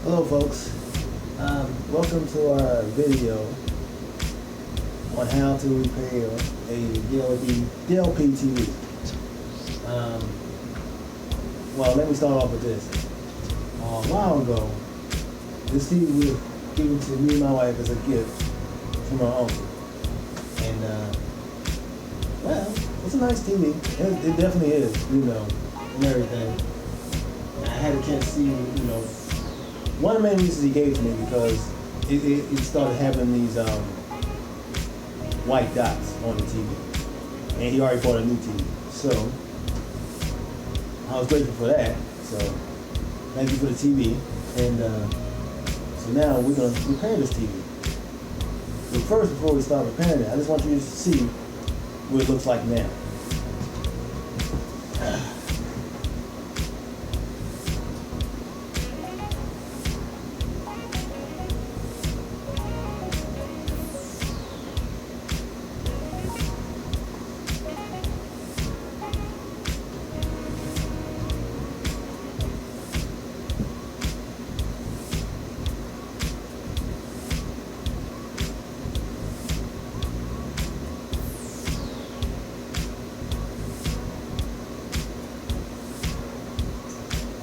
Hello folks, welcome to our video on how to repair a DLP TV. Well, let me start off with this. A while ago, this TV was given to me and my wife as a gift from our uncle. And well, it's a nice TV. It definitely is, and everything. And I had a chance to see, one of the main reasons he gave it to me because it started having these white dots on the TV, and he already bought a new TV, so I was grateful for that. So thank you for the TV, and so now we're gonna repair this TV. But first, before we start repairing it, I just want you to see what it looks like now.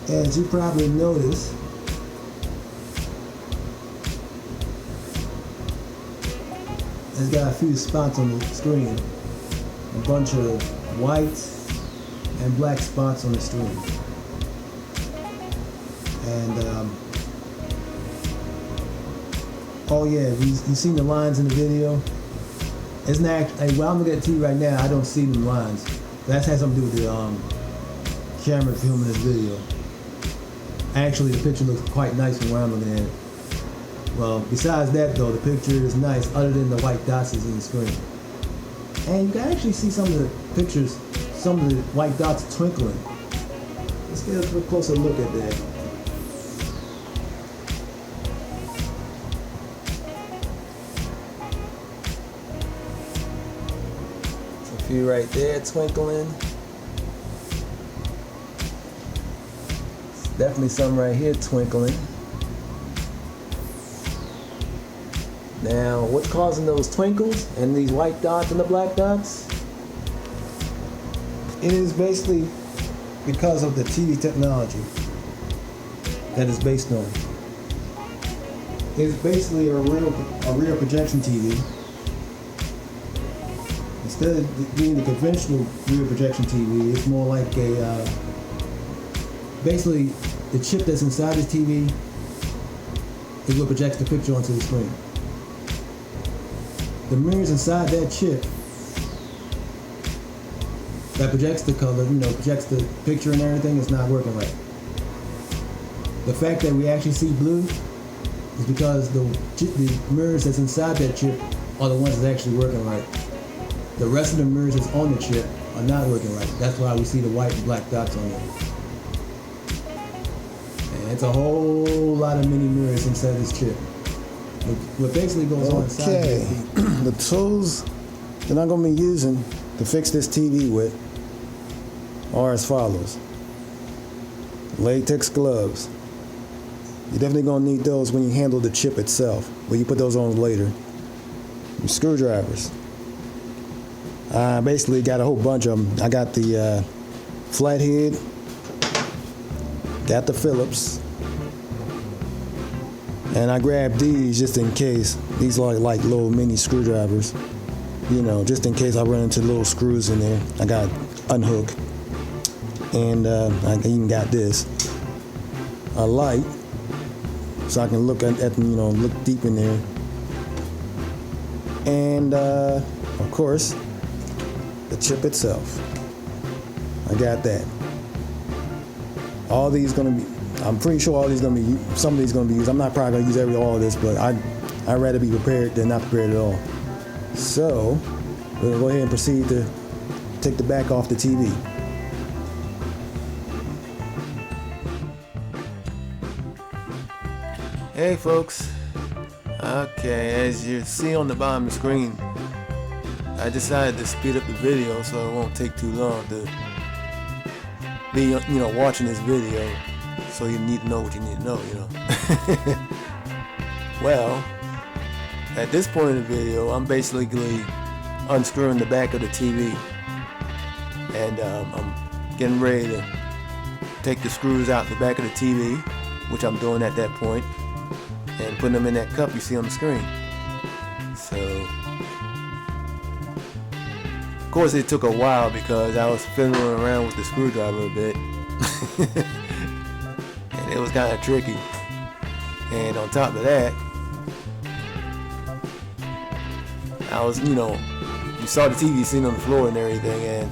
As you probably noticed, it's got a few spots on the screen, a bunch of white and black spots on the screen. And oh yeah, you seen the lines in the video? It's not. Well, I'm looking at TV right now. I don't see the lines. That has something to do with the camera filming this video. Actually, the picture looks quite nice from where I'm looking at it. Well, besides that though, the picture is nice other than the white dots is in the screen. And you can actually see some of the pictures, some of the white dots twinkling. Let's get a little closer look at that. So a few right there twinkling. Definitely some right here twinkling. Now, what's causing those twinkles and these white dots and the black dots? It is basically because of the TV technology that it's based on. It's basically a rear projection TV. Instead of being the conventional rear projection TV, it's more like a basically, the chip that's inside the TV is what projects the picture onto the screen. The mirrors inside that chip that projects the color, projects the picture and everything is not working right. The fact that we actually see blue is because the mirrors that's inside that chip are the ones that's actually working right. The rest of the mirrors that's on the chip are not working right. That's why we see the white and black dots on it. It's a whole lot of mini mirrors inside this chip. What basically goes on inside this TV. The tools that I'm going to be using to fix this TV with are as follows. Latex gloves. You're definitely going to need those when you handle the chip itself, but you put those on later. Screwdrivers. I basically got a whole bunch of them. I got the flathead, got the Phillips, and I grabbed these just in case. These are like little mini screwdrivers, just in case I run into little screws in there. I got unhook, and I even got this, a light, so I can look at look deep in there, and of course the chip itself. I got that. All these gonna be. I'm pretty sure all these gonna be. Some of these gonna be used. I'm not probably gonna use all of this, but I'd rather be prepared than not prepared at all. So we're gonna go ahead and proceed to take the back off the TV. Hey folks. Okay, as you see on the bottom of the screen, I decided to speed up the video so it won't take too long to be, watching this video. So you need to know what you need to know, Well, at this point in the video, I'm basically unscrewing the back of the TV, and I'm getting ready to take the screws out the back of the TV, which I'm doing at that point, and putting them in that cup you see on the screen. So, of course, it took a while because I was fiddling around with the screwdriver a bit, and it was kind of tricky. And on top of that, I was, you saw the TV sitting on the floor and everything, and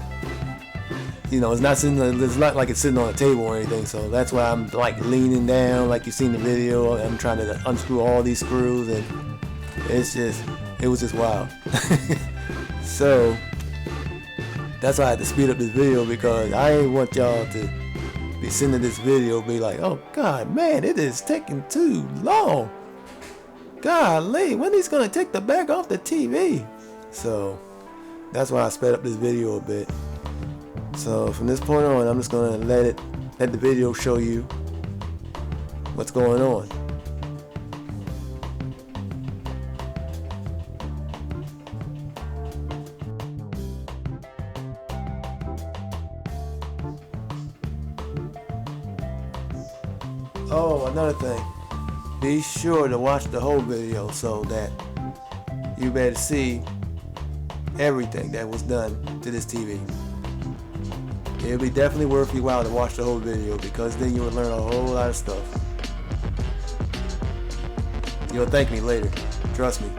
it's not like it's sitting on a table or anything. So that's why I'm like leaning down, like you see in the video. I'm trying to unscrew all these screws, and it was just wild. So that's why I had to speed up this video, because I ain't want y'all to be sending this video be like, oh God, man, it is taking too long. Golly, when he's gonna take the back off the TV? So that's why I sped up this video a bit. So from this point on, I'm just gonna let the video show you what's going on. Oh, another thing. Be sure to watch the whole video so that you better see everything that was done to this TV. It'll be definitely worth your while to watch the whole video, because then you will learn a whole lot of stuff. You'll thank me later. Trust me.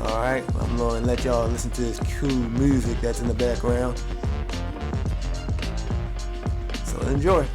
Alright, I'm going to let y'all listen to this cool music that's in the background. So enjoy.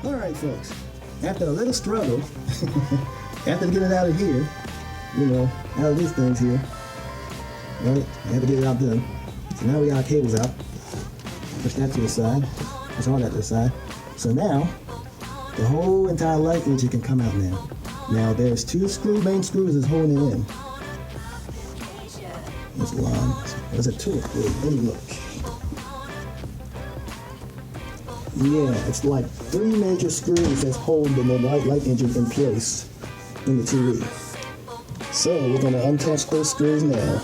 All right, folks. After a little struggle, after getting it out of here, you know, out of these things here, right? I had to get it out then. So now we got our cables out. Push that to the side. Push all that to the side. So now, the whole entire light engine can come out now. Now there's two main screws that's holding it in. There's one. There's a two. Let me look. Yeah, it's like 3 major screws that's holding the light engine in place in the TV. So we're gonna untouch those screws now.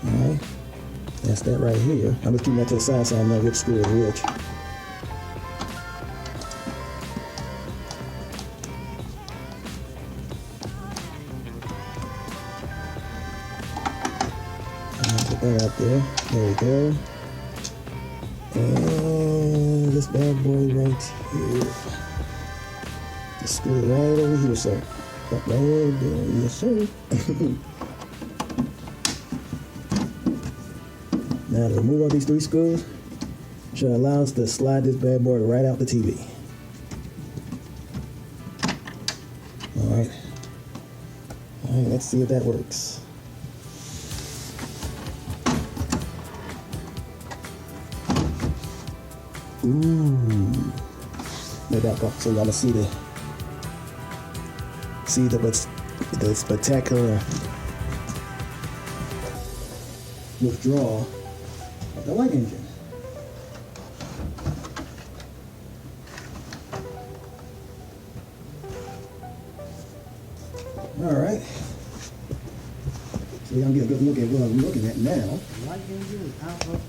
Alright, that's that right here. I'm just keeping that to the side so I know which screw is which. Put that out there. There we go. And this bad boy right here. Just screw it right over here, sir. Right there. Yes, sir. Now to remove all these 3 screws should allow us to slide this bad boy right out the TV. Alright. Alright, let's see if that works. Ooh. Let that go so y'all can see the spectacular withdrawal of the light engine. Alright. So we're gonna get a good look at what I'm looking at now. The light engine is out of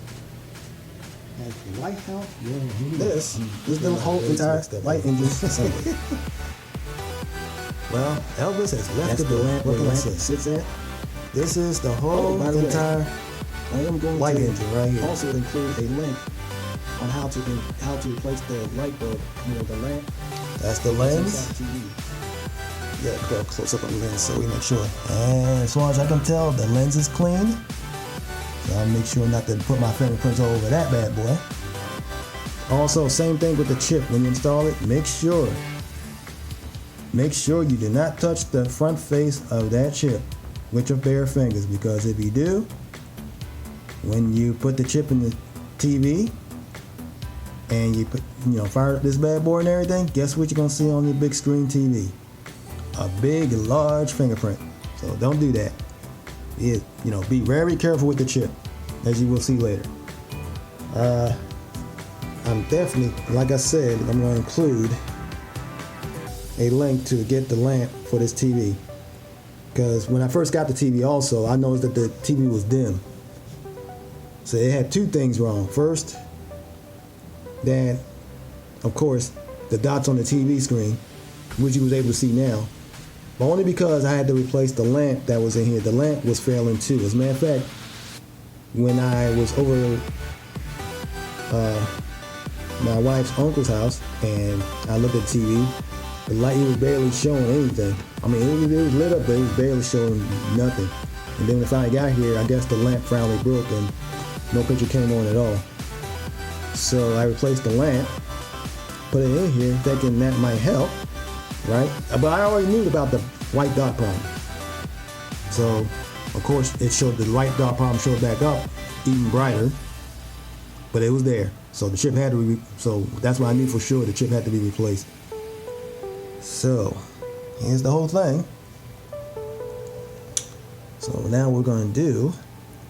at the White House. This is the whole entire light engine assembly. Well, Elvis has left That's the lamp where the lamp sits at. This is the whole entire I am going light to engine right here. also include a link on how to replace the light bulb, you know, the lamp. That's the lens. TV. Yeah, go close up on the lens so we make sure. And as far as I can tell, the lens is clean. So I'll make sure not to put my fingerprints all over that bad boy. Also, same thing with the chip. When you install it, make sure you do not touch the front face of that chip with your bare fingers, because if you do, when you put the chip in the TV and you fire up this bad boy and everything, guess what you're gonna see on your big screen TV? A big, large fingerprint. So don't do that. Be very careful with the chip, as you will see later. I'm definitely, like I said, I'm going to include a link to get the lamp for this TV. Because when I first got the TV also, I noticed that the TV was dim. So it had 2 things wrong. First, that, of course, the dots on the TV screen, which you was able to see now, but only because I had to replace the lamp that was in here. The lamp was failing too. As a matter of fact, when I was over my wife's uncle's house and I looked at the TV, the light was barely showing anything. I mean, it was lit up, but it was barely showing nothing. And then when I finally got here, I guess the lamp finally broke and no picture came on at all. So I replaced the lamp, put it in here thinking that might help, right? But I already knew about the white dot problem. So, of course, it showed the white dot problem showed back up even brighter, but it was there. So the chip had to be, so that's why I knew for sure the chip had to be replaced. So, here's the whole thing. So now we're going to do,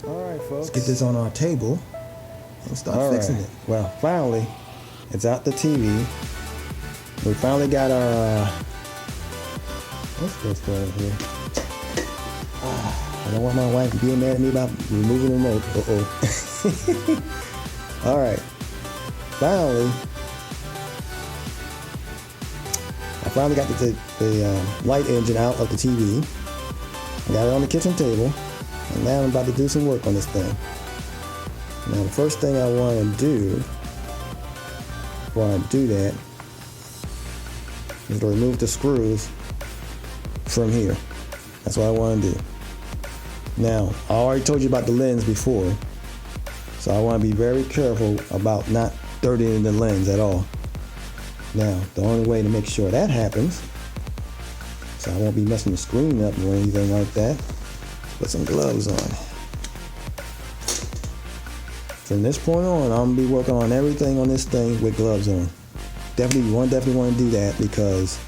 Alright, folks. let's get this on our table and start fixing it. Well, finally, it's out the TV. We finally got our, what's this doing here? I don't want my wife being mad at me about removing the remote. All right. Finally, I finally got the light engine out of the TV. I got it on the kitchen table, and now I'm about to do some work on this thing. Now the first thing I want to do before I do that is to remove the screws from here. That's what I want to do. Now, I already told you about the lens before, so I want to be very careful about not dirtying the lens at all. Now, the only way to make sure that happens, so I won't be messing the screen up or anything like that, put some gloves on. From this point on, I'm gonna be working on everything on this thing with gloves on. Definitely want to do that because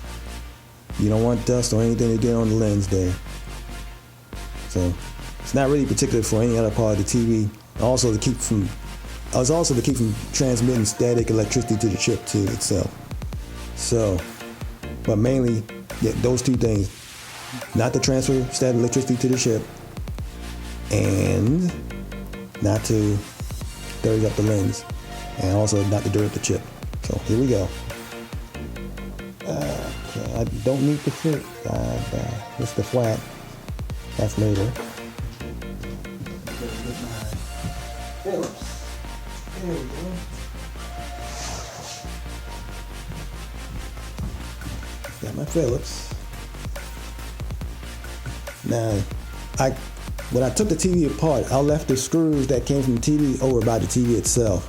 you don't want dust or anything to get on the lens there. So it's not really particular for any other part of the TV. Also to keep from transmitting static electricity to the chip too itself. So, but mainly, yeah, those two things. Not to transfer static electricity to the chip, and not to dirty up the lens, and also not to dirty up the chip. So here we go. Okay, I don't need the fit. It's the flat. That's later. Phillips. There we go. Got my Phillips. Now, when I took the TV apart, I left the screws that came from the TV over by the TV itself.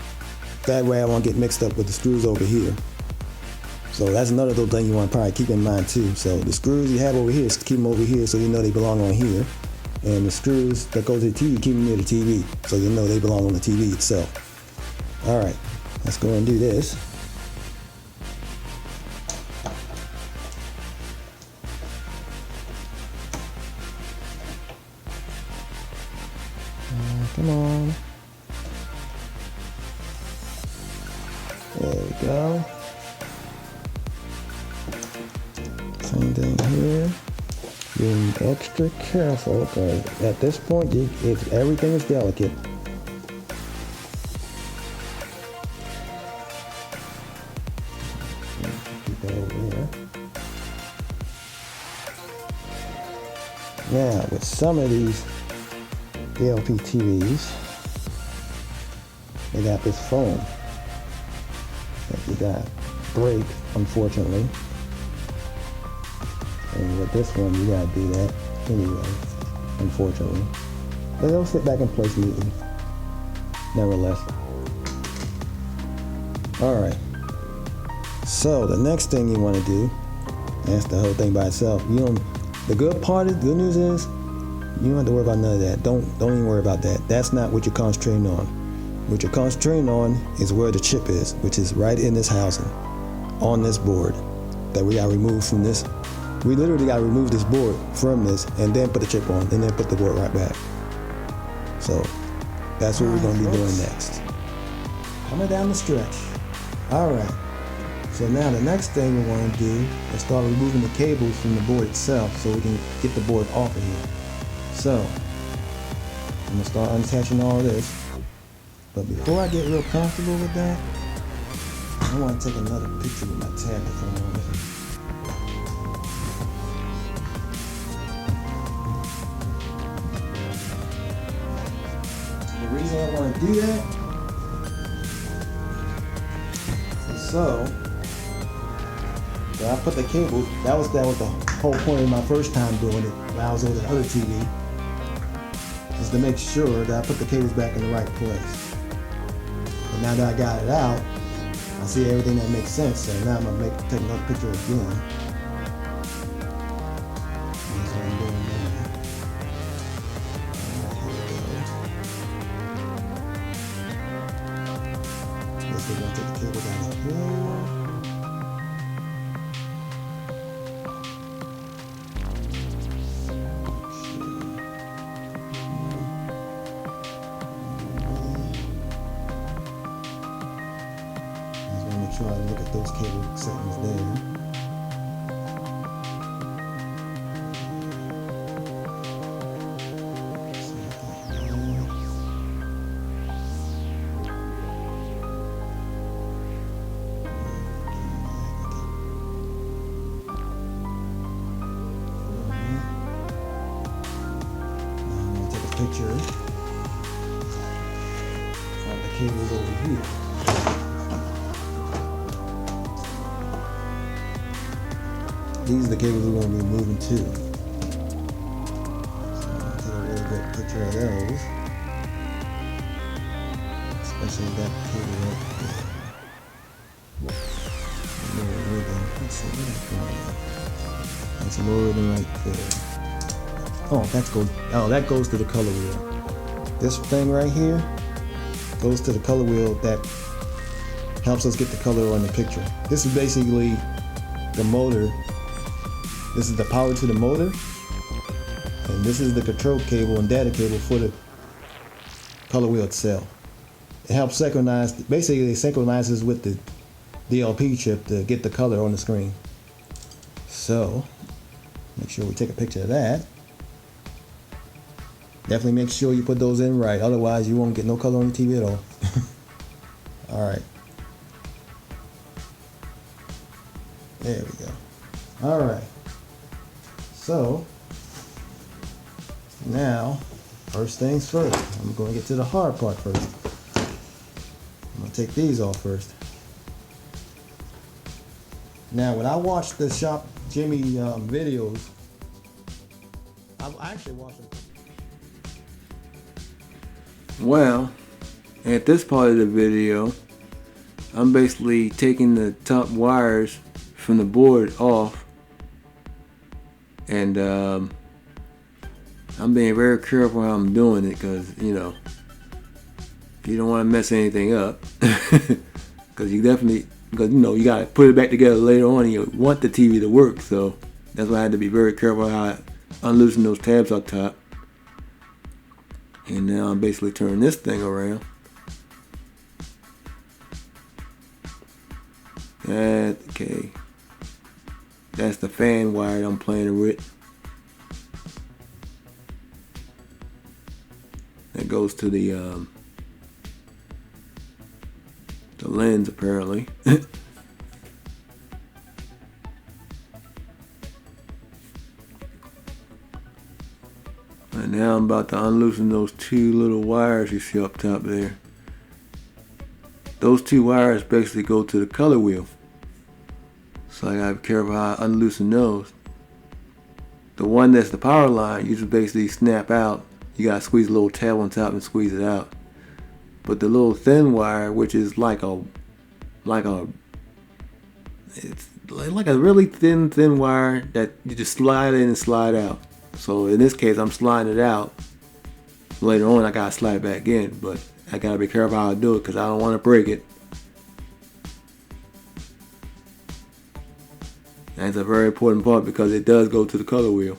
That way I won't get mixed up with the screws over here. So that's another little thing you want to probably keep in mind too. So the screws you have over here, keep them over here so you know they belong on here. And the screws that go to the TV, keep them near the TV so you know they belong on the TV itself. Alright, let's go and do this. Come on. There we go. Same thing here. Being extra careful because at this point, everything is delicate. Keep that over there. Now, with some of these DLP TVs, they got this foam that you got break, unfortunately. And with this one, you gotta do that anyway, unfortunately. But they'll sit back in place neatly, nevertheless. Alright, so the next thing you want to do, that's the whole thing by itself. The good news is, you don't have to worry about none of that. Don't even worry about that. That's not what you're concentrating on. What you're concentrating on is where the chip is, which is right in this housing, on this board that we got removed from this. We literally got to remove this board from this and then put the chip on and then put the board right back. So that's what we're going to be doing next. Coming down the stretch. Alright. So now the next thing we want to do is start removing the cables from the board itself so we can get the board off of here. So I'm going to start unattaching all this. But before I get real comfortable with that, I want to take another picture with my tablet phone. The reason I want to do that is so I put the cables, that was the whole point of my first time doing it when I was on the other TV, is to make sure that I put the cables back in the right place. And now that I got it out, I see everything that makes sense, so now I'm going to take another picture again. That's what I'm doing now. Guess we're going to take the cable down here. Try to look at those cable settings there. Now I'm going to take a picture cables over here. These are the cables we're going to be moving to. So I'm going to take a really good picture of those. Especially that cable right there. Let's see, what is going on? That's loading right there. Oh, that goes to the color wheel. This thing right here goes to the color wheel that helps us get the color on the picture. This is basically the motor. This is the power to the motor, and this is the control cable and data cable for the color wheel itself. It helps synchronize, basically it synchronizes with the DLP chip to get the color on the screen. So, make sure we take a picture of that. Definitely make sure you put those in right, otherwise you won't get no color on the TV at all. Alright. There we go. Alright. So, now, first things first. I'm going to get to the hard part first. I'm going to take these off first. Now, when I watch the Shop Jimmy videos, I actually watch them. Well, at this part of the video, I'm basically taking the top wires from the board off, and I'm being very careful how I'm doing it, because you know, you don't want to mess anything up, because you know you gotta put it back together later on, and you want the TV to work. So that's why I had to be very careful how I unloosen those tabs up top. And now I'm basically turning this thing around. Okay. That's the fan wire I'm playing with. That goes to the lens apparently. And now I'm about to unloosen those two little wires you see up top there. Those two wires basically go to the color wheel. So I gotta be careful how I unloosen those. The one that's the power line, you just basically snap out. You gotta squeeze a little tab on top and squeeze it out. But the little thin wire, which is it's like a really thin wire that you just slide in and slide out. So in this case, I'm sliding it out. Later on, I gotta slide it back in, but I gotta be careful how I do it because I don't want to break it. That's a very important part because it does go to the color wheel.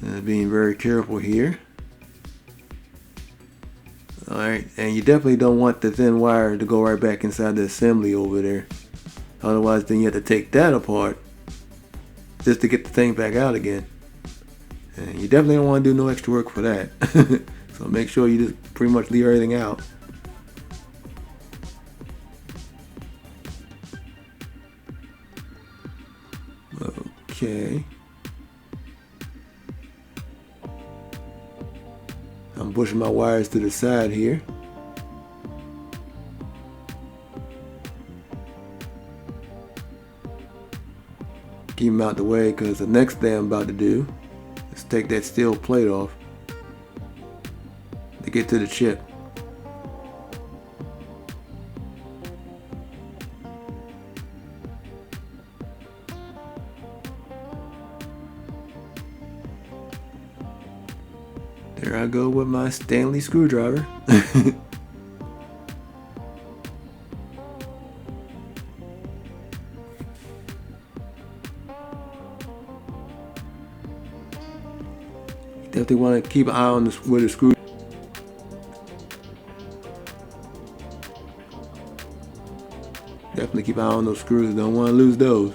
And being very careful here. Alright, and you definitely don't want the thin wire to go right back inside the assembly over there. Otherwise, then you have to take that apart just to get the thing back out again. And you definitely don't want to do no extra work for that. So make sure you just pretty much leave everything out. Okay. I'm pushing my wires to the side here. Keep them out the way because the next thing I'm about to do is take that steel plate off to get to the chip. There I go with my Stanley screwdriver. Definitely want to keep an eye on this with the screw. Definitely keep an eye on those screws. Don't want to lose those.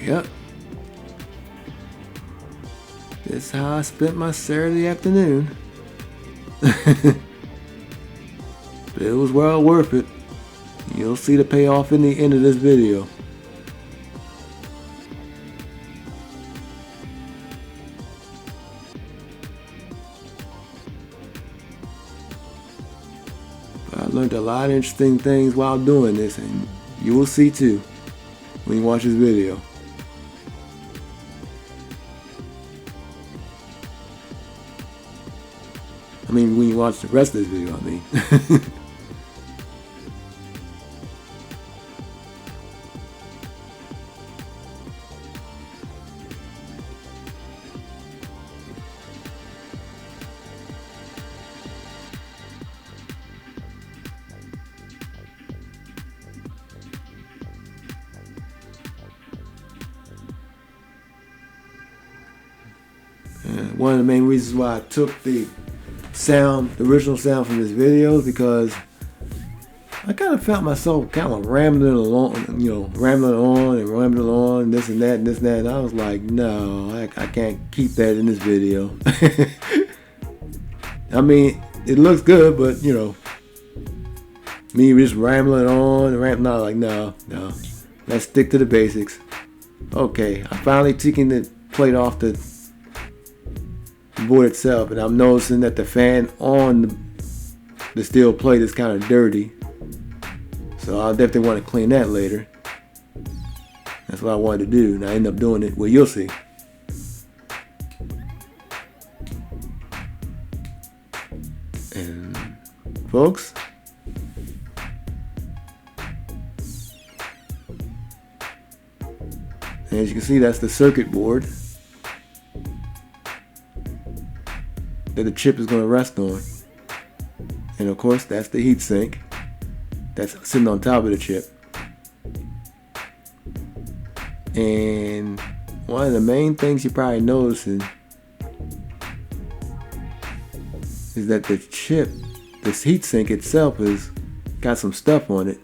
Yep. This is how I spent my Saturday afternoon. But it was well worth it. You'll see the payoff in the end of this video. I learned a lot of interesting things while doing this, and you will see too when you watch this video. I mean, when you watch the rest of this video, I mean. One of the main reasons why I took the original sound from this video is because I kind of felt myself kind of rambling along, rambling on, this and that, and this and that. And I was like, no, I can't keep that in this video. I mean, it looks good, but me just rambling on, like, no, let's stick to the basics. Okay, I'm finally taking the plate off the board itself, and I'm noticing that the fan on the steel plate is kind of dirty, so I'll definitely want to clean that later. That's what I wanted to do, and I end up doing it. Well, you'll see. And folks, as you can see, that's the circuit board that the chip is going to rest on. And of course, that's the heat sink that's sitting on top of the chip. And one of the main things you're probably noticing is that the chip, this heat sink itself, has got some stuff on it.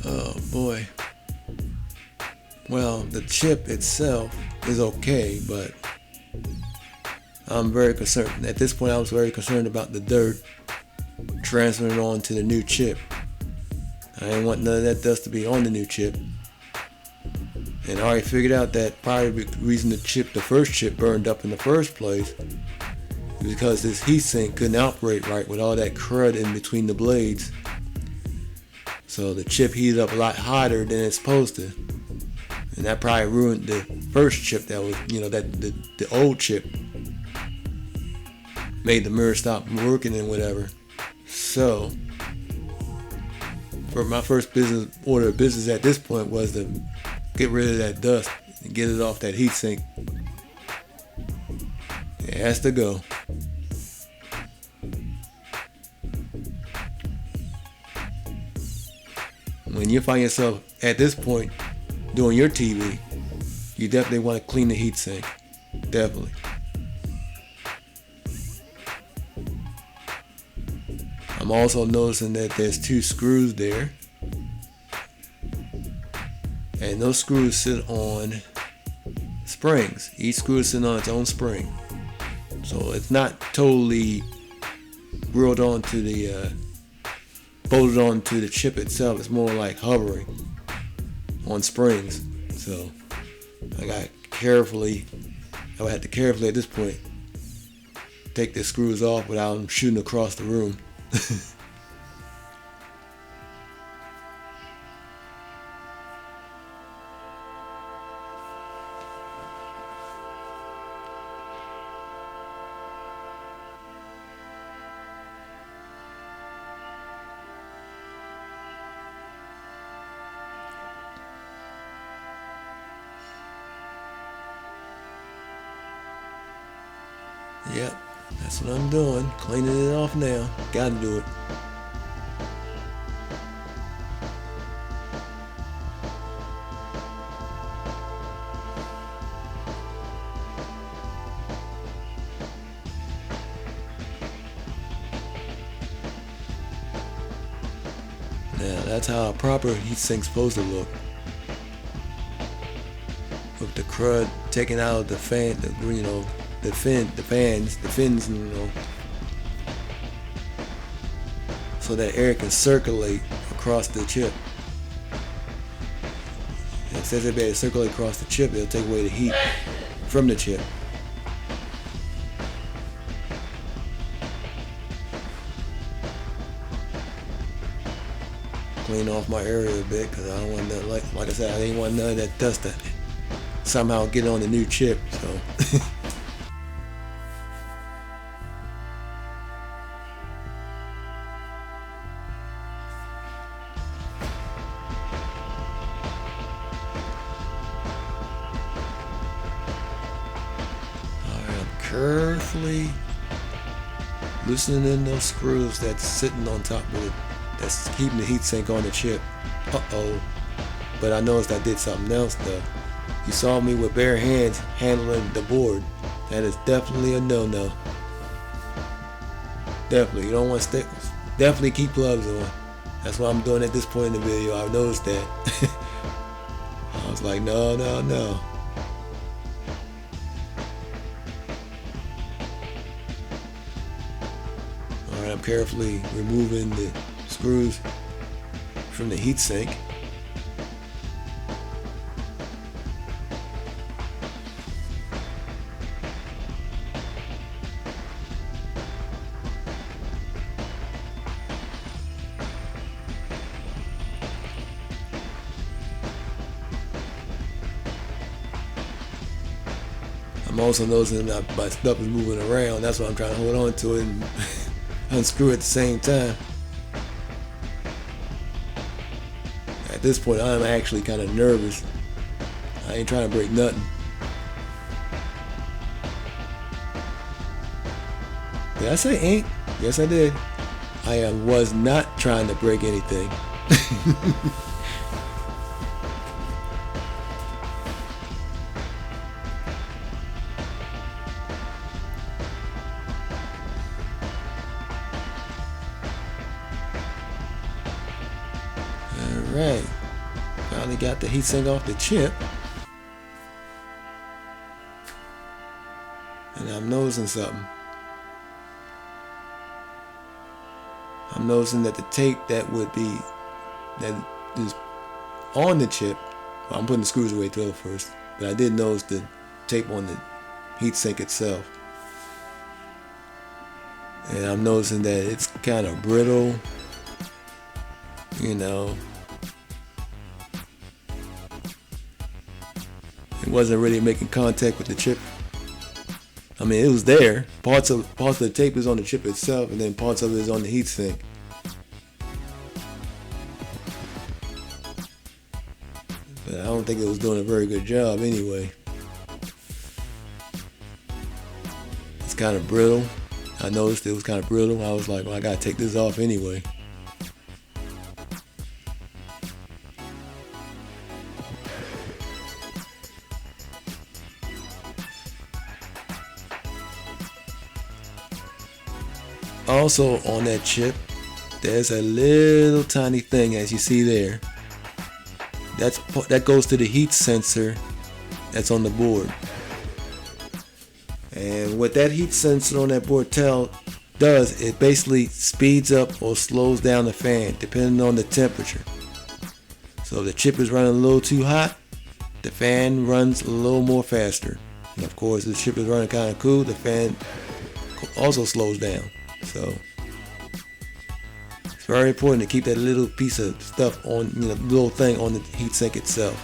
Oh boy. Well, the chip itself is okay, but I'm very concerned. At this point, I was very concerned about the dirt transferring on to the new chip. I didn't want none of that dust to be on the new chip. And I already figured out that probably the reason the first chip burned up in the first place is because this heatsink couldn't operate right with all that crud in between the blades. So the chip heated up a lot hotter than it's supposed to. And that probably ruined the first chip that was, the old chip. Made the mirror stop working and whatever. So, for my first order of business at this point was to get rid of that dust and get it off that heatsink. It has to go. When you find yourself at this point doing your TV, you definitely want to clean the heatsink. Definitely. I'm also noticing that there's 2 screws there. And those screws sit on springs. Each screw is sitting on its own spring. So it's not totally grilled onto the bolted onto the chip itself. It's more like hovering on springs. So I would have to carefully at this point take the screws off without them shooting across the room. Yep, that's what I'm doing. Cleaning it off now. Gotta do it. Now that's how a proper heatsink's supposed to look. With the crud taken out of the fan, the fins, so that air can circulate across the chip. And it says it better circulate across the chip, it'll take away the heat from the chip. Clean off my area a bit because I don't want nothing, like I said, I didn't want none of that dust that somehow get on the new chip. So alright, I'm carefully loosening in those screws that's sitting on top of it, that's keeping the heatsink on the chip. But I noticed I did something else though. You saw me with bare hands handling the board. That is definitely a no-no. Definitely, you don't want to stick. Definitely keep gloves on. That's what I'm doing at this point in the video. I've noticed that. I was like, no. Alright, I'm carefully removing the screws from the heatsink. I'm also noticing that my stuff is moving around. That's why I'm trying to hold on to it and unscrew at the same time. At this point, I'm actually kind of nervous. I ain't trying to break nothing. Did I say ain't? Yes, I did. I was not trying to break anything. Alright, finally got the heatsink off the chip. And I'm noticing something. I'm noticing that the tape that is on the chip, well, I'm putting the screws away first, but I did notice the tape on the heatsink itself. And I'm noticing that it's kind of brittle, It wasn't really making contact with the chip. I mean, it was there. Parts of the tape is on the chip itself, and then parts of it is on the heatsink. But I don't think it was doing a very good job anyway. It's kind of brittle. I noticed it was kind of brittle. I was like, well, I gotta take this off anyway. Also on that chip, there's a little tiny thing, as you see there. That goes to the heat sensor that's on the board. And what that heat sensor on that board does, it basically speeds up or slows down the fan depending on the temperature. So if the chip is running a little too hot, the fan runs a little more faster. And of course, if the chip is running kind of cool, the fan also slows down. So it's very important to keep that little piece of stuff on, little thing on the heatsink itself.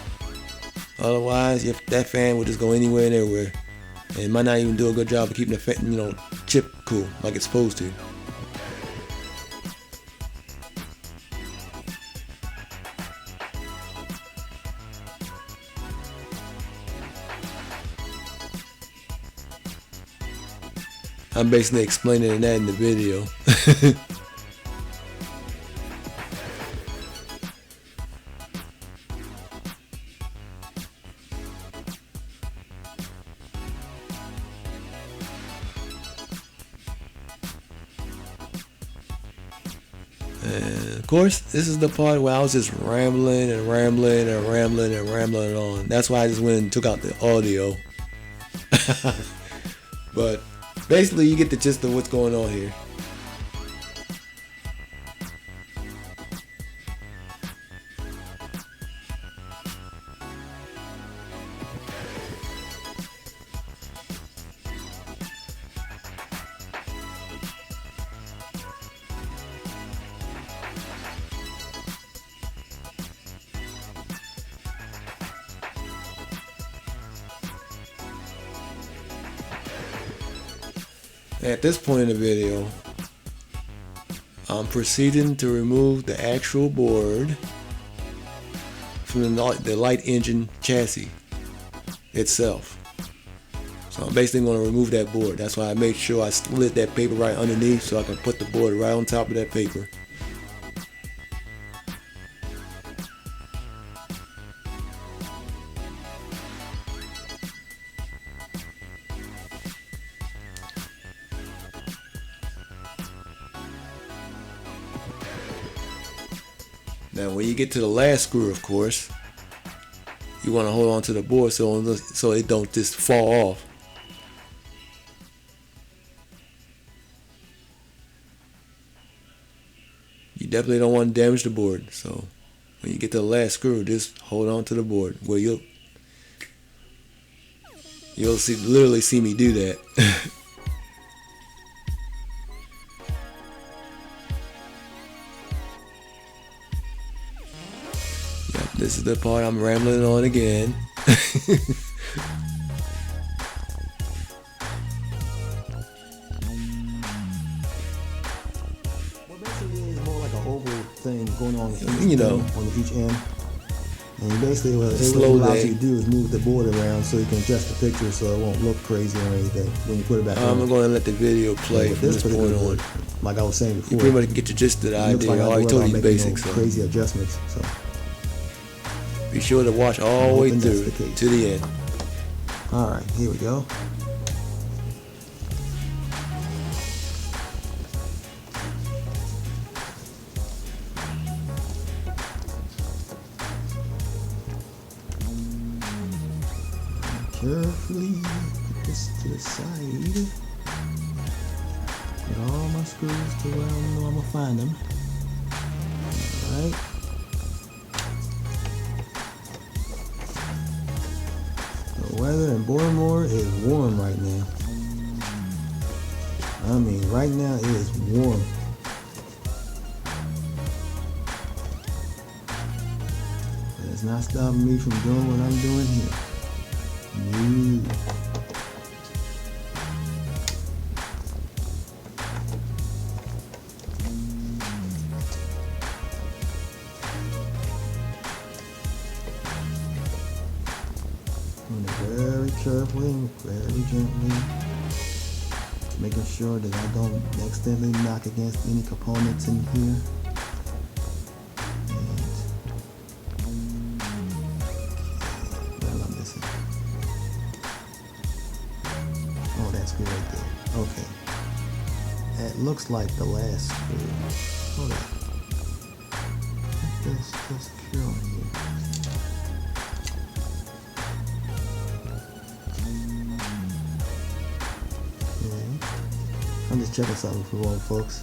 Otherwise, that fan will just go anywhere and everywhere, and it might not even do a good job of keeping the chip cool like it's supposed to. I'm basically explaining that in the video. And of course, this is the part where I was just rambling and rambling and rambling and rambling on. That's why I just went and took out the audio. But basically, you get the gist of what's going on here. At this point in the video, I'm proceeding to remove the actual board from the light engine chassis itself. So I'm basically going to remove that board. That's why I made sure I slid that paper right underneath so I can put the board right on top of that paper. Now when you get to the last screw, of course, you want to hold on to the board so it don't just fall off. You definitely don't want to damage the board. So when you get to the last screw, just hold on to the board. Well, you'll literally see me do that. This is the part I'm rambling on again. Well, basically, it's more like an oval thing going on each You know. on each end. And basically, what it Slow allows day. you to do is move the board around so you can adjust the picture so it won't look crazy or anything when you put it back on. I'm going to let the video play With from this particular point on. board, like I was saying You before, pretty much get the gist of the it looks idea. like I already told you making basics. no So crazy adjustments. So be sure to watch all the way Hoping that's through the case. to the end. all right, here we go. Carefully put this to the side. Get all my screws to where I know I'm gonna find them. Alright. The weather in Baltimore is warm right now. I mean, right now it is warm. But it's not stopping me from doing what I'm doing here. No. Doing it very carefully and very gently, making sure that I don't accidentally knock against any components in here. Right there. Okay. That looks like the last screw. Hold on. It's still secure on here. Okay. I'm just checking something for one, folks.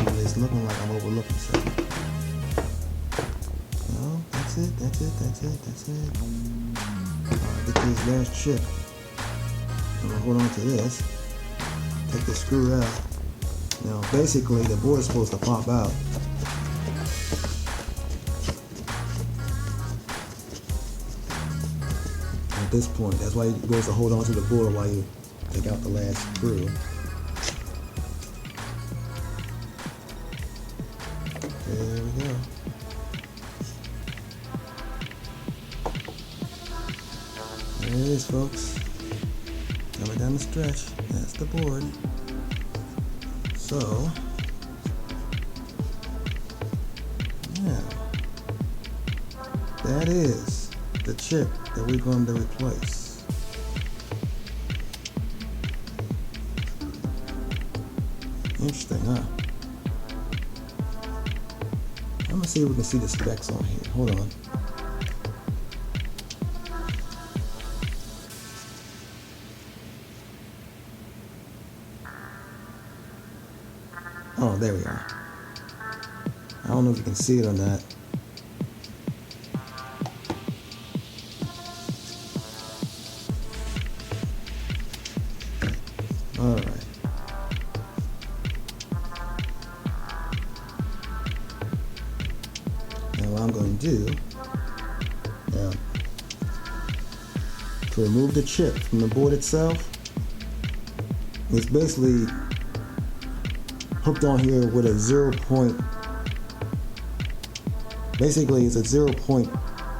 Okay. It's looking like I'm overlooking something. That's it. Alright, get this last chip. I'm gonna hold on to this. Take the screw out. Now, basically, the board's supposed to pop out. At this point, that's why you're supposed to hold on to the board while you take out the last screw. There we go. There it is, folks. Coming down the stretch. That's the board. So, yeah, that is the chip that we're going to replace. Interesting, huh? I'm gonna see if we can see the specs on here. Hold on. Oh, there we are. I don't know if you can see it or not. All right. Now what I'm going to do, now, to remove the chip from the board itself, it's basically hooked on here with a 0 point. Basically, it's a 0 point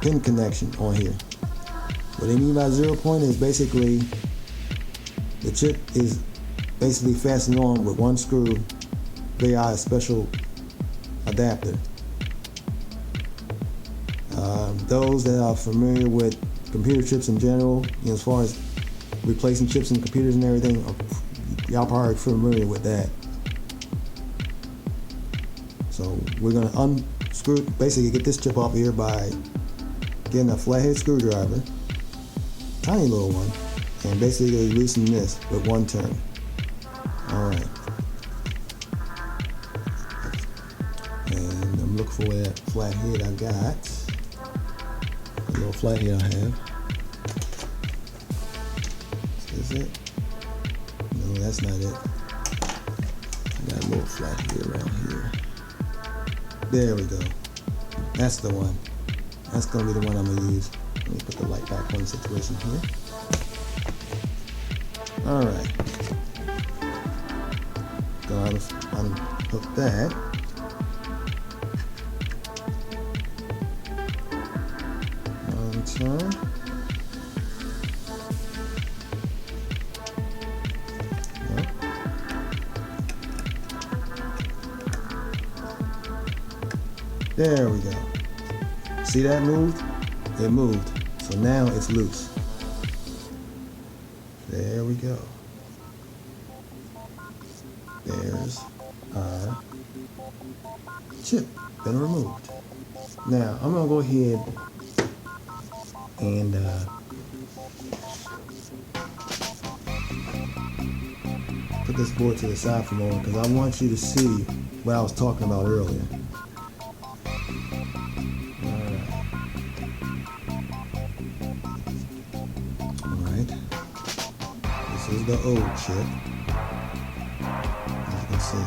pin connection on here. What they mean by 0 point is basically the chip is basically fastened on with one screw via a special adapter. Those that are familiar with computer chips in general, as far as replacing chips in computers and everything, y'all probably familiar with that. So we're gonna unscrew, basically get this chip off here by getting a flathead screwdriver, tiny little one, and basically loosen this with one turn. All right. And I'm looking for that flathead I got. A little flathead I have. Is it? No, that's not it. I got a little flathead around here. There we go. That's the one. That's gonna be the one I'm gonna use. Let me put the light back on the situation here. All right. Gotta unhook that. Turn. Yep. There we go. See that moved? It moved. So now it's loose. There we go. There's our chip been removed. Now I'm gonna go ahead and put this board to the side for a moment because I want you to see what I was talking about earlier. Alright. This is the old chip. As you can see.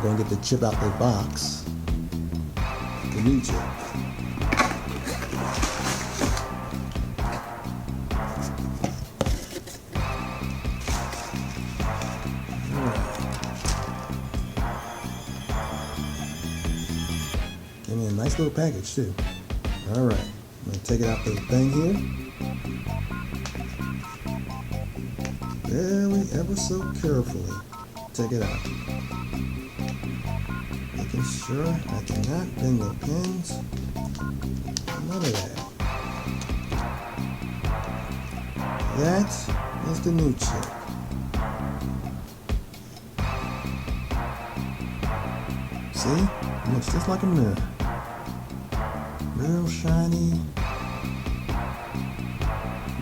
Going to get the chip out the box. The new chip. Give me a nice little package too. All right, I'm going to take it out the thing here. Very ever so carefully take it out. Making sure I cannot bend the pins. None of that. That is the new chip. See? It looks just like a mirror. Real shiny.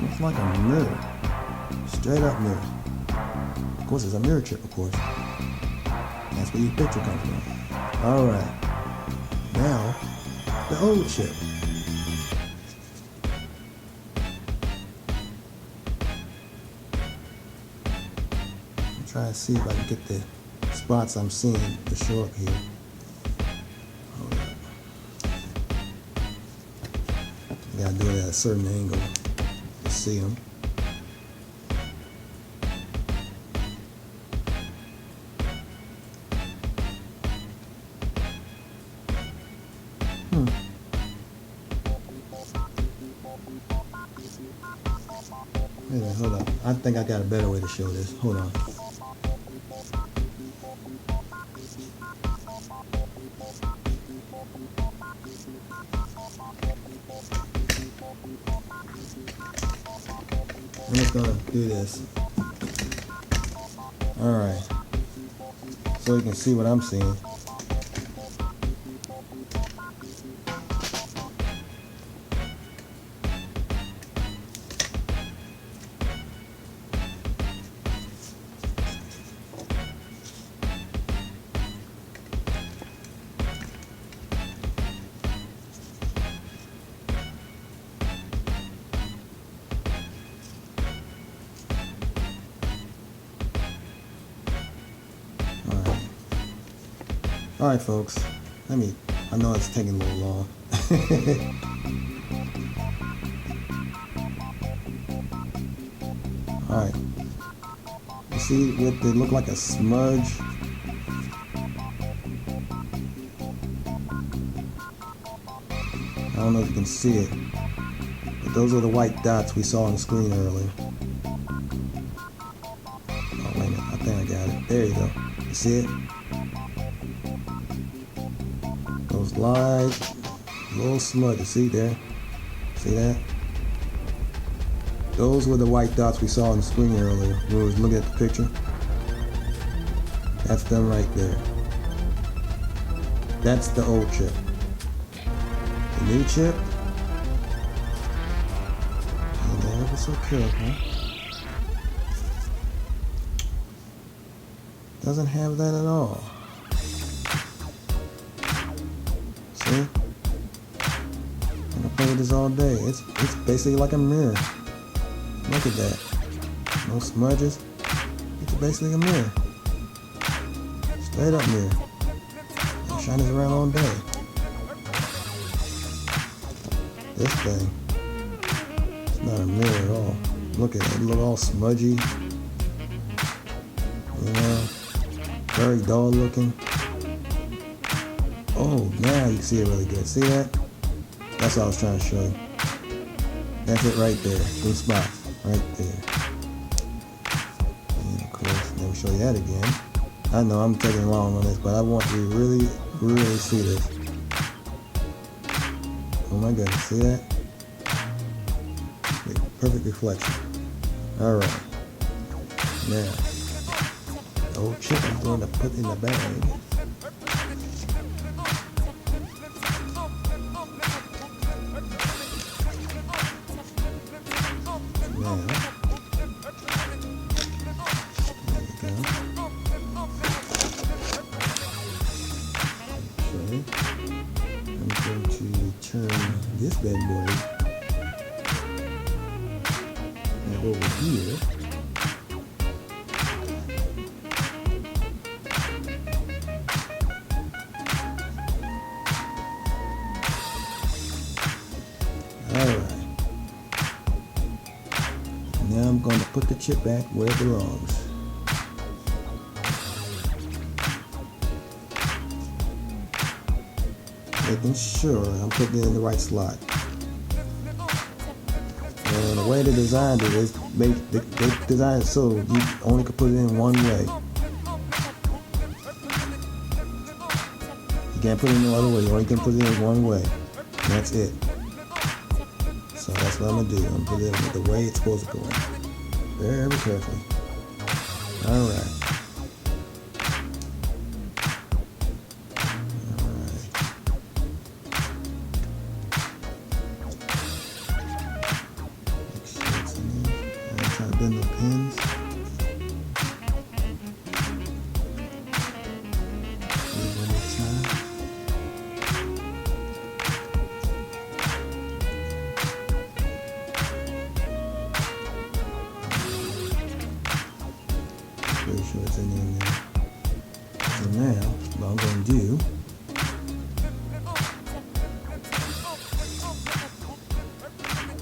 Looks like a mirror. Straight up mirror. Of course, it's a mirror chip, of course. That's where your picture comes from. Alright, now the old chip. I'm trying to see if I can get the spots I'm seeing to show up here. Hold up. I gotta do it at a certain angle to see them. Wait a minute, hold on. I think I got a better way to show this. Hold on. I'm just gonna do this. Alright. So you can see what I'm seeing. Alright folks, I know it's taking a little long. Alright, you see what they look like a smudge? I don't know if you can see it, but those are the white dots we saw on the screen earlier. Oh wait a minute, I think I got it. There you go. You see it? Those light little smudges, see there? See that? Those were the white dots we saw on the screen earlier when we was looking at the picture. That's them right there. That's the old chip. The new chip, and ever so careful, doesn't have that at all. See? I'm gonna play with this all day. It's basically like a mirror. Look at that. No smudges. It's basically a mirror. Straight up mirror. I shine this around all day. This thing, it's not a mirror at all. Look at it. It look all smudgy. You know, very dull looking. Oh, now you see it really good. See that? That's what I was trying to show you. That's it right there. Blue spot. Right there. And of course, let me show you that again. I know I'm taking long on this, but I want you to really, really see this. Oh my goodness, see that? Perfect reflection. Alright. Now, the old chip I'm going to put in the bag. Now, there we go. Okay. I'm going to turn this bad boy over here. Alright. Now I'm going to put the chip back where it belongs. Making sure I'm putting it in the right slot. And the way they designed it is they designed it so you only could put it in one way. You can't put it in no other way. You only can put it in one way. And that's it. So that's what I'm gonna do. I'm gonna put it in the way it's supposed to go in. Very carefully. Alright. Bend the pins. One more time. Pretty sure it's in there. So now, what I'm going to do,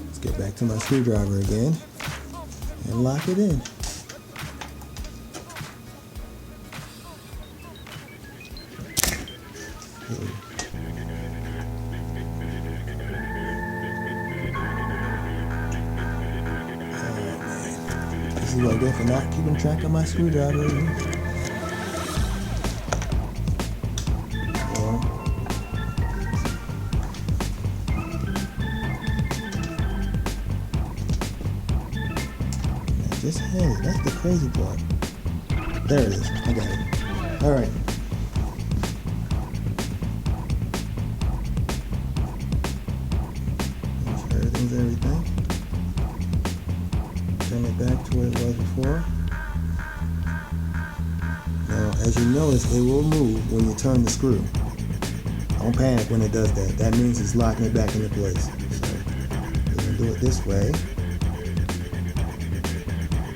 let's get back to my screwdriver again. And lock it in. This is what I get for not keeping track of my screwdriver. Just had it. That's the crazy part. There it is. I got it. All right. Make sure everything's everything. Turn it back to what it was before. Now, as you notice, it will move when you turn the screw. Don't panic when it does that. That means it's locking it back into place. So, we're going to do it this way.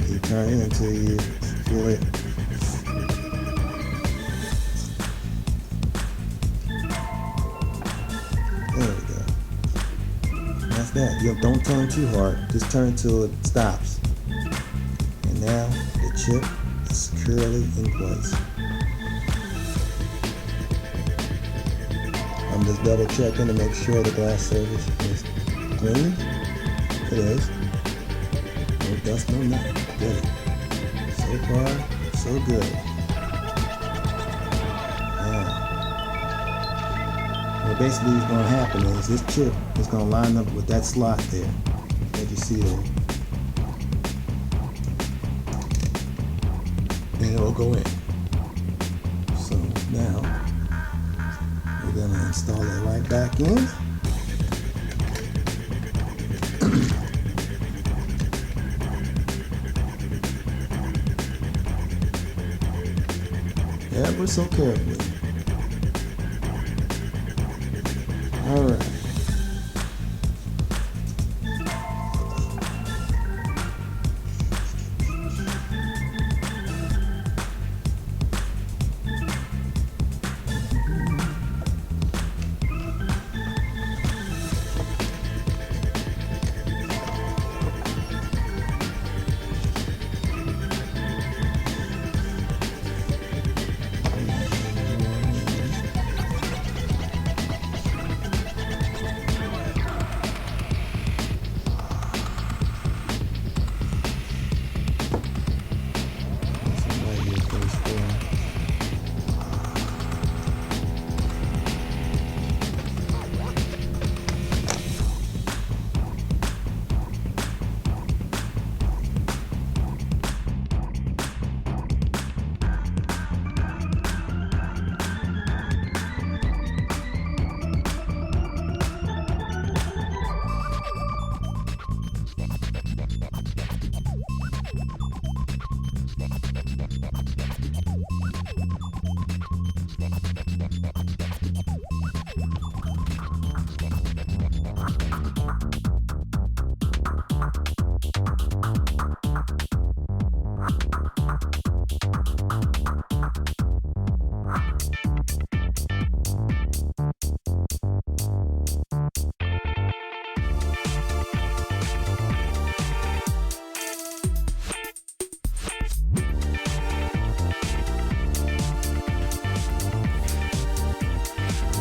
You turn it until you feel it. There we go. That's that. You don't turn too hard. Just turn until it stops. And now the chip is securely in place. I'm just double checking to make sure the glass surface is clean. It is. No dust, no nothing. Good. So far, so good. Now, what basically is going to happen is this chip is going to line up with that slot there that you see there. And it will go in. So now, we're going to install it right back in. Ever so carefully. All right.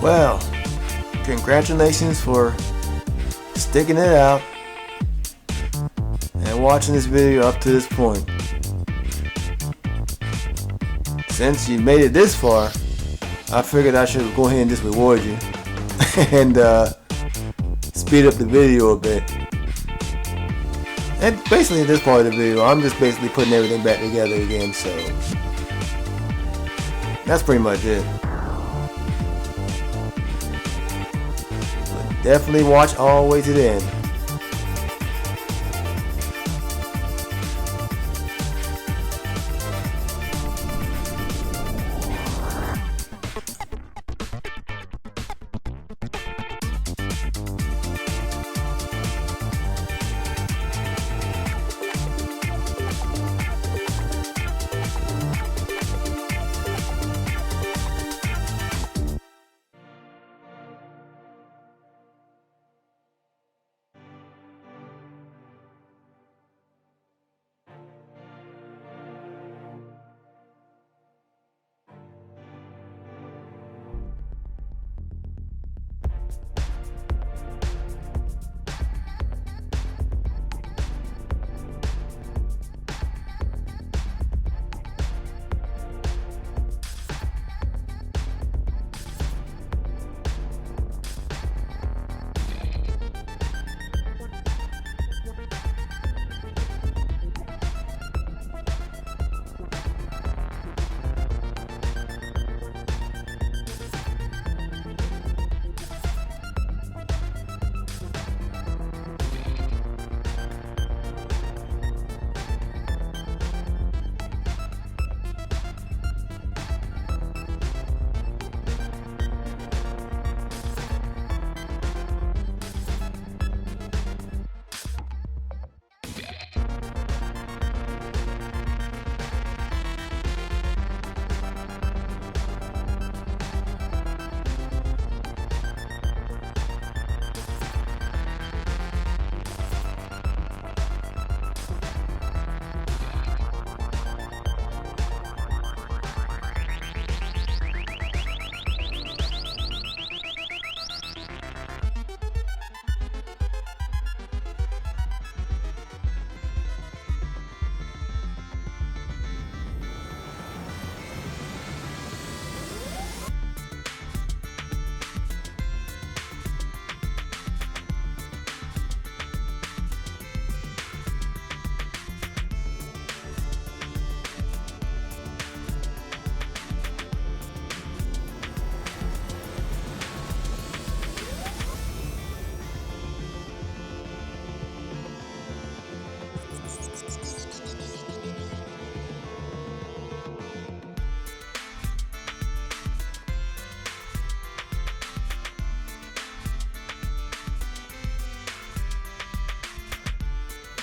Well, congratulations for sticking it out and watching this video up to this point. Since you made it this far, I figured I should go ahead and just reward you and speed up the video a bit. And basically in this part of the video, I'm just basically putting everything back together again, so that's pretty much it. But definitely watch all the way to the end.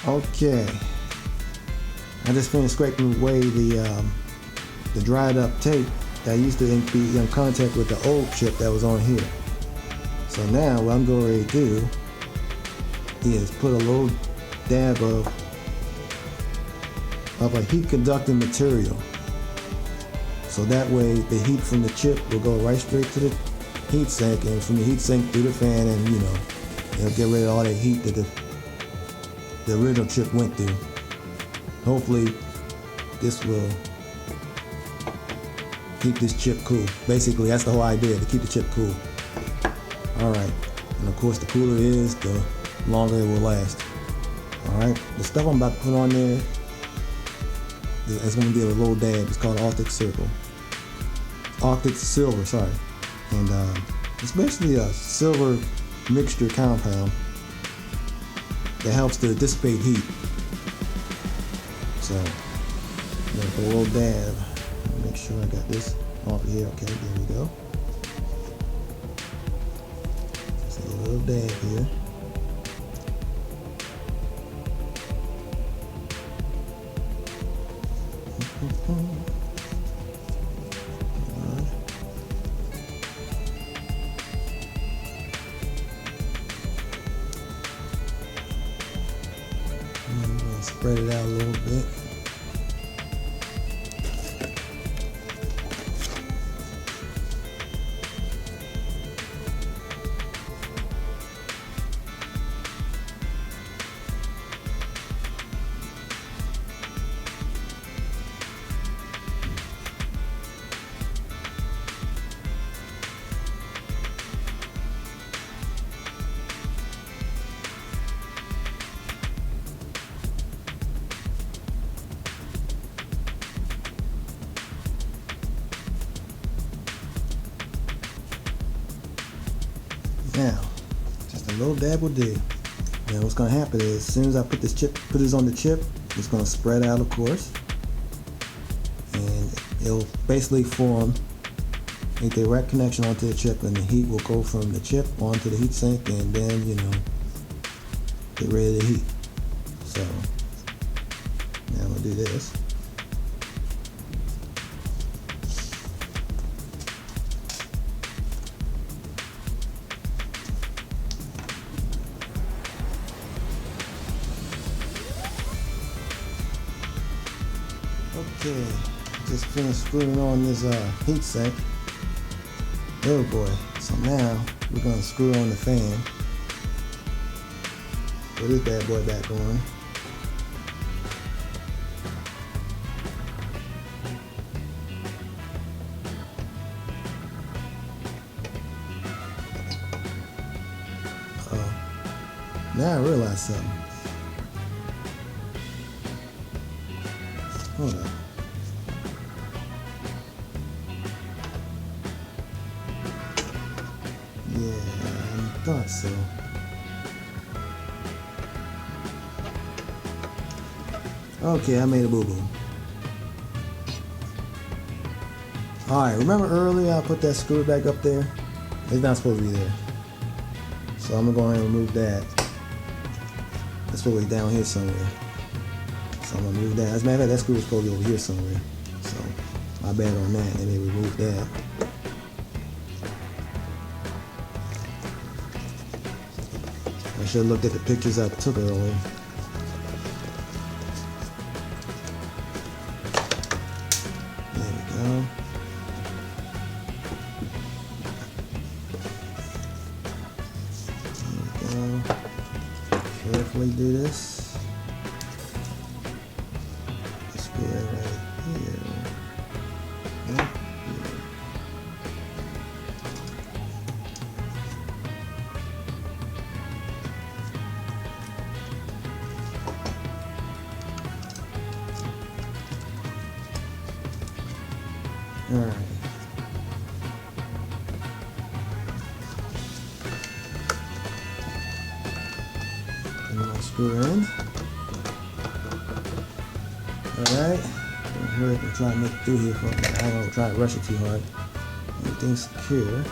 Okay, I just finished scraping away the dried up tape that used to be in contact with the old chip that was on here. So now what I'm going ready to do is put a little dab of a heat conducting material. So that way the heat from the chip will go right straight to the heat sink, and from the heat sink through the fan, and you know, it'll get rid of all that heat that the original chip went through. Hopefully this will keep this chip cool. Basically, that's the whole idea, to keep the chip cool. Alright, and of course the cooler it is, the longer it will last. Alright, the stuff I'm about to put on there, it's going to be a little dab. It's called Arctic Silver, sorry. And it's basically a silver mixture compound that helps to dissipate heat. So I'm going to put a little dab. Make sure I got this off here. Okay, there we go. Just a little dab here. I'm going to spread it out a little bit. Now, just a little dab will do. Now what's going to happen is, as soon as I put this on the chip, it's going to spread out, of course, and it'll basically form a direct connection onto the chip, and the heat will go from the chip onto the heat sink, and then, you know, get rid of the heat. So now I'm going to do this. Okay, just finished screwing on this heat sink. Oh boy, so now we're going to screw on the fan. Put this bad boy back on. Now I realize something. Hold on. Yeah, I thought so. Okay, I made a boo-boo. Alright, remember earlier I put that screw back up there? It's not supposed to be there. So I'm going to go ahead and remove that. It's supposed to be down here somewhere. So I'm going to move that. As a matter of fact, that screw is supposed to be over here somewhere. So my bad on that. Let me remove that. I should have looked at the pictures I took earlier. There we go. There we go. Carefully do this. Screw it right here. Yep. Alright. And we'll screw in. Alright. Hurry up and try to make it through here for me. I don't try to rush it too hard. Everything's secure.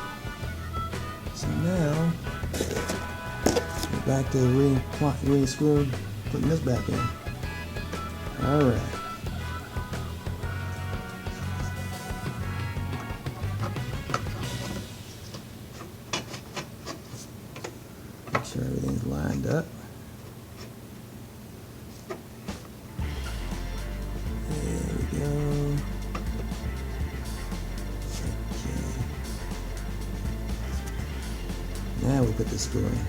So now, we're back to re-screwed putting this back in. All right. Make sure everything's lined up. There we go. Okay. Now we put the screw in.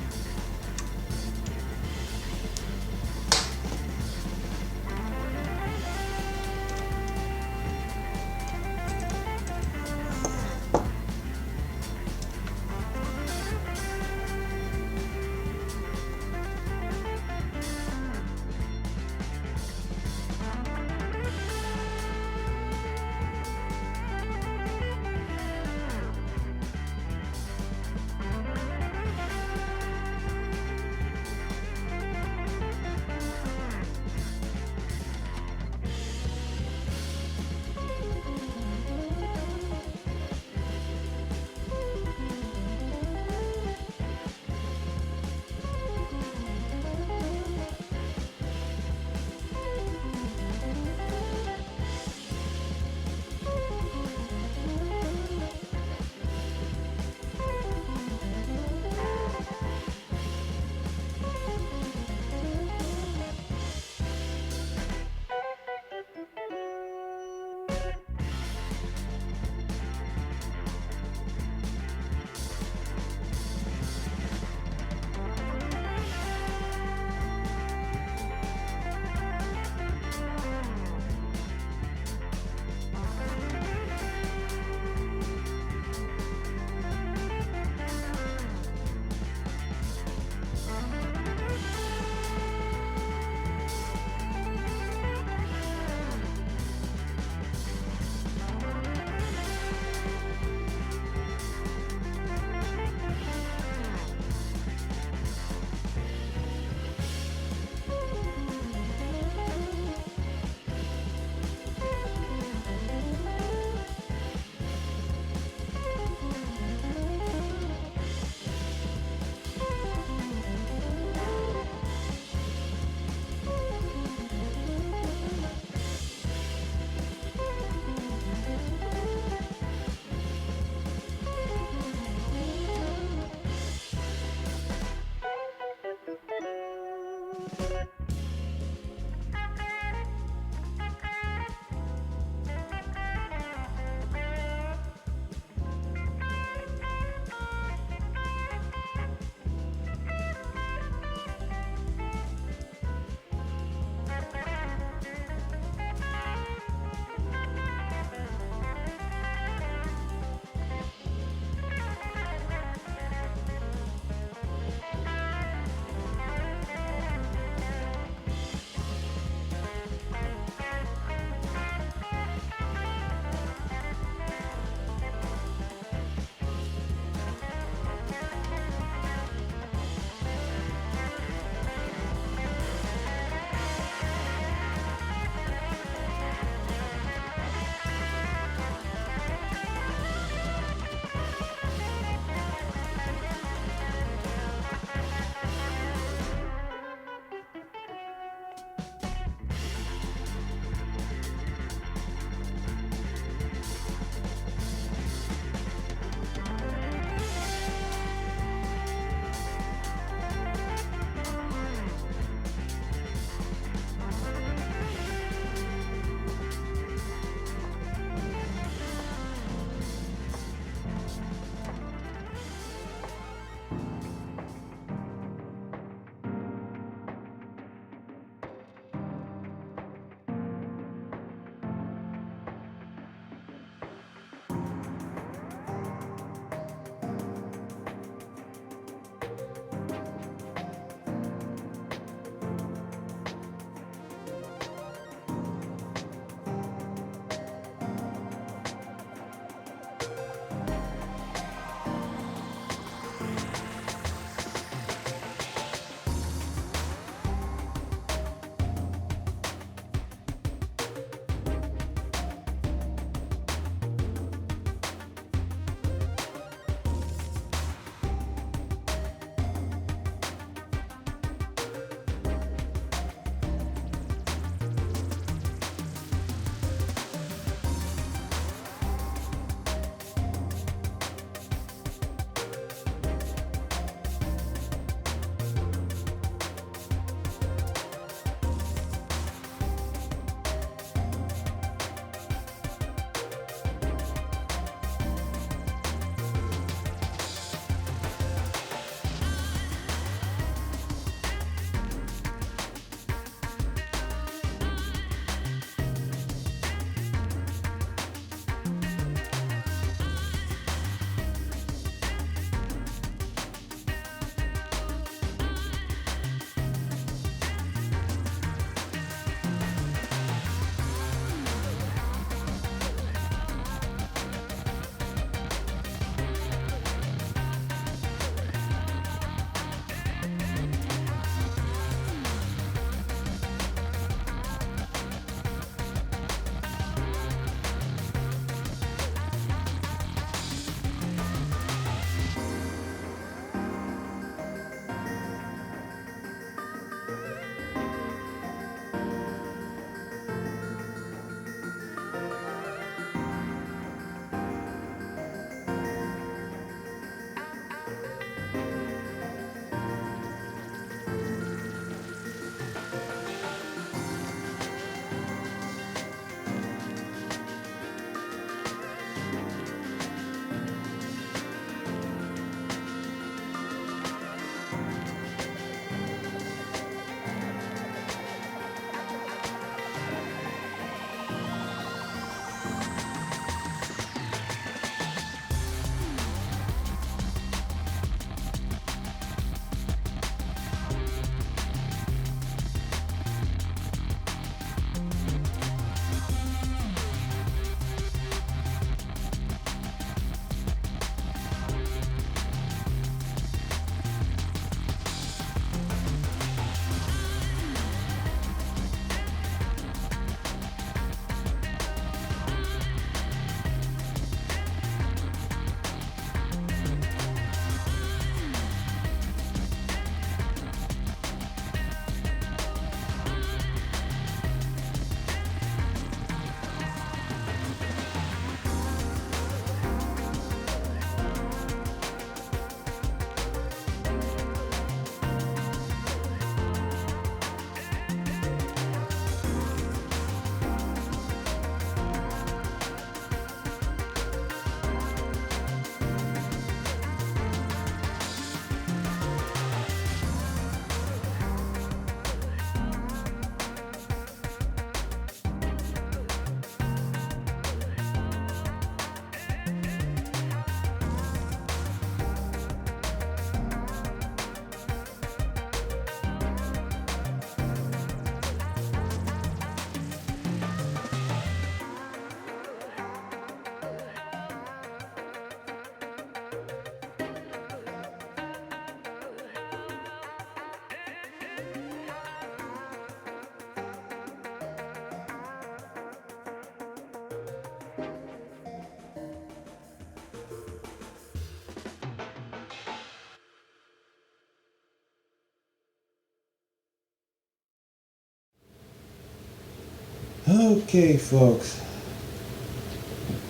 Okay, folks.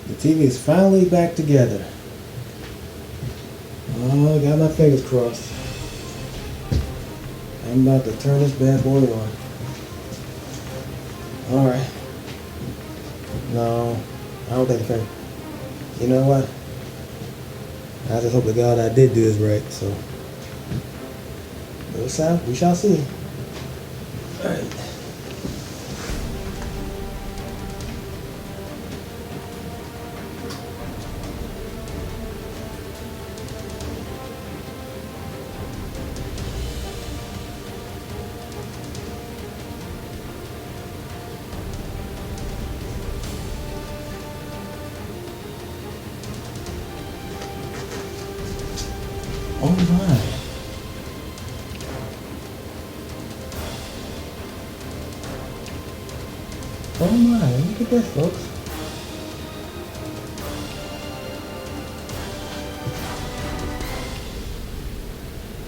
The TV is finally back together. Oh, I got my fingers crossed. I'm about to turn this bad boy on. Alright. No, I don't think the fan. You know what? I just hope to God I did do this right, so. We shall see. Alright. Oh my. Oh my, look at this, folks.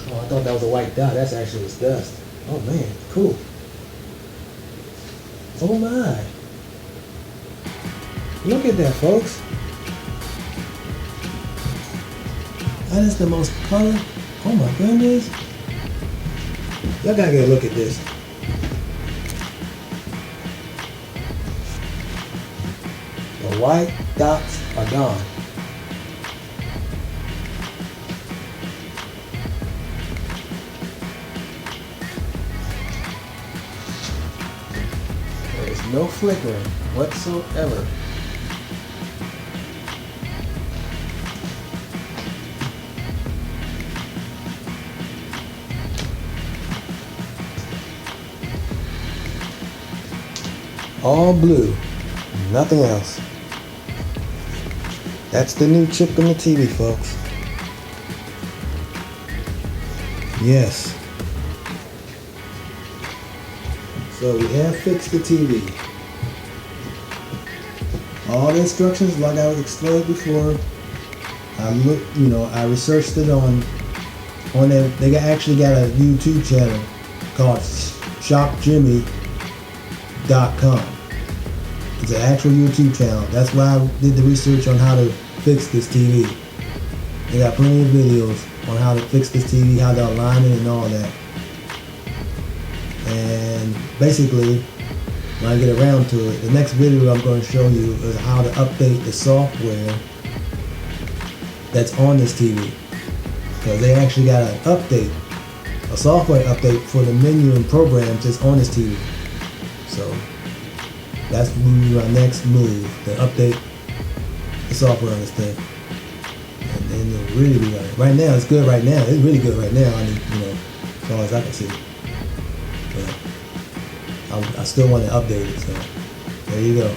Oh, I thought that was a white dot. That's actually was dust. Oh man, cool. Oh my. Look at that, folks. That is the most color. Oh my goodness. Y'all gotta get a look at this. The white dots are gone. There is no flickering whatsoever. All blue, nothing else. That's the new chip in the TV, folks. Yes. So we have fixed the TV. All the instructions, like I was explained before, I researched it on there. They actually got a YouTube channel called ShopJimmy.com. It's an actual YouTube channel. That's why I did the research on how to fix this TV. They got plenty of videos on how to fix this TV, how to align it and all that. And basically, when I get around to it, the next video I'm going to show you is how to update the software that's on this TV. Because they actually got an update, a software update for the menu and programs that's on this TV. So that's my next move, to update the software on this thing. And then it'll really be right. Right now, it's good right now. It's really good right now. I mean, as far as I can see. But I still want to update it, so there you go.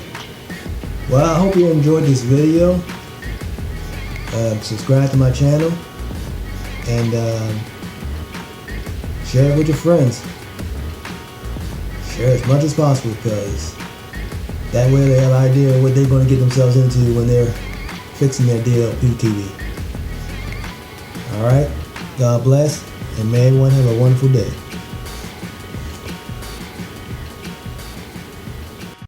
Well, I hope you enjoyed this video. Subscribe to my channel and share it with your friends. Share as much as possible, because that way they have an idea of what they're going to get themselves into when they're fixing their DLP TV. Alright, God bless, and may everyone have a wonderful day.